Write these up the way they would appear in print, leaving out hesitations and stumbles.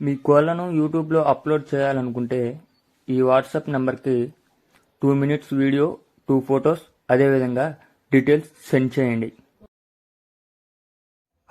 మీ కోళ్లను యూట్యూబ్లో అప్లోడ్ చేయాలనుకుంటే ఈ వాట్సాప్ నెంబర్కి 2 minutes వీడియో, 2 photos, అదేవిధంగా డీటెయిల్స్ సెండ్ చేయండి.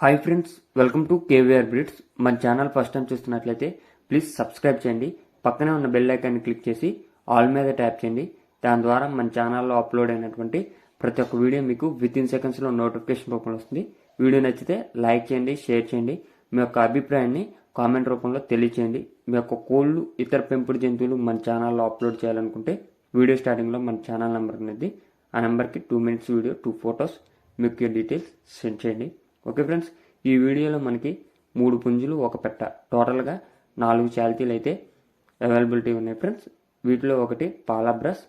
Hi friends, welcome to KVR breeds. మన ఛానల్ ఫస్ట్ టైం చూస్తున్నట్లయితే ప్లీజ్ సబ్స్క్రైబ్ చేయండి. పక్కనే ఉన్న బెల్ ఐకాన్ని క్లిక్ చేసి ఆల్ మీద ట్యాప్ చేయండి. దాని ద్వారా మన ఛానల్లో అప్లోడ్ అయినటువంటి ప్రతి ఒక్క వీడియో మీకు వితిన్ సెకండ్స్లో నోటిఫికేషన్ రూపంలో వస్తుంది. వీడియో నచ్చితే లైక్ చేయండి, షేర్ చేయండి. మీ యొక్క అభిప్రాయాన్ని కామెంట్ రూపంలో తెలియచేయండి. మీ యొక్క కోళ్ళు, ఇతర పెంపుడు జంతువులు మన ఛానల్లో అప్లోడ్ చేయాలనుకుంటే వీడియో స్టార్టింగ్లో మన ఛానల్ నెంబర్ అనేది, ఆ నెంబర్కి 2 minutes వీడియో, 2 photos, మీకు డీటెయిల్స్ సెండ్ చేయండి. ఓకే ఫ్రెండ్స్, ఈ వీడియోలో మనకి 3 పుంజులు, 1 పెట్ట, టోటల్గా 4 చాల్తీలు అయితే అవైలబిలిటీ ఉన్నాయి ఫ్రెండ్స్. వీటిలో ఒకటి పాలాబ్రస్,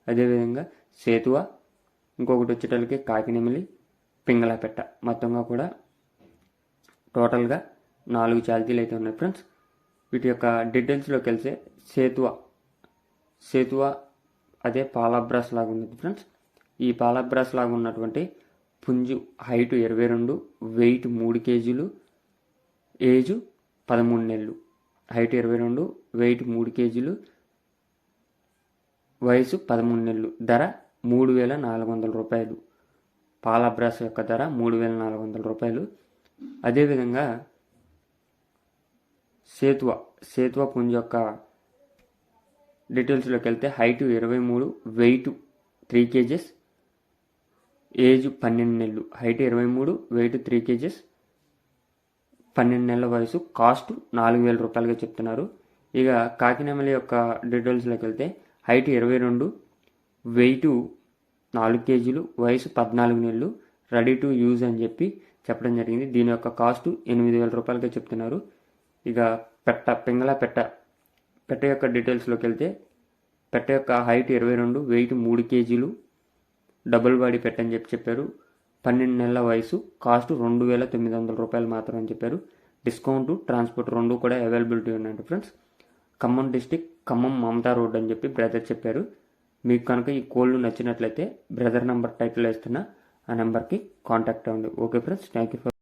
అదేవిధంగా సేతువా, ఇంకొకటి వచ్చేటప్పటికి కాకినెమిలి, పింగళ పెట్ట. మొత్తంగా కూడా టోటల్గా 4 చాల్తీలు అయితే ఉన్నాయి ఫ్రెండ్స్. వీటి యొక్క డీటెయిల్స్లోకి వెళ్తే సేతువా అదే పాలాబ్రాస్ లాగా ఉంది ఫ్రెండ్స్. ఈ పాలాబ్రాస్ లాగా ఉన్నటువంటి పుంజు హైట్ 22, వెయిట్ 3 kgs, ఏజ్ 13 నెలలు. హైట్ 22, వెయిట్ 3 kgs, వయసు 13 నెలలు. ధర 3,400 రూపాయలు. పాలాబ్రాస్ యొక్క ధర 3,400 రూపాయలు. అదేవిధంగా సేతువా పుంజు యొక్క డీటెయిల్స్లోకి వెళ్తే హైట్ 23, వెయిట్ 3 kgs, ఏజ్ 12 నెలలు. హైట్ 23, వెయిట్ 3 kgs, 12 నెలల వయసు. కాస్ట్ 4,000 రూపాయలుగా చెప్తున్నారు. ఇక కాకినెమిలి యొక్క డీటెయిల్స్లోకి వెళ్తే హైట్ 22, వెయిట్ 4 kgs, వయసు 14 నెలలు, రెడీ టు యూజ్ అని చెప్పడం జరిగింది. దీని యొక్క కాస్ట్ 8,000 రూపాయలుగా చెప్తున్నారు. ఇక పింగళ పెట్ట యొక్క డీటెయిల్స్లోకి వెళ్తే పెట్ట యొక్క height 22, weight 3 kgs, double body పెట్ట అని చెప్పారు. 12 నెలల వయసు. కాస్ట్ 2,900 రూపాయలు మాత్రం అని చెప్పారు. డిస్కౌంట్, ట్రాన్స్పోర్ట్ 2 కూడా అవైలబిలిటీ ఉన్నాయండి friends. Khammam district, Khammam Mamata road అని బ్రదర్ చెప్పారు. మీకు కనుక ఈ కోళ్ళు నచ్చినట్లయితే బ్రదర్ నెంబర్ టైటిల్ వేస్తున్నా, ఆ నెంబర్కి కాంటాక్ట్ అవ్వండి. Okay friends, thank you for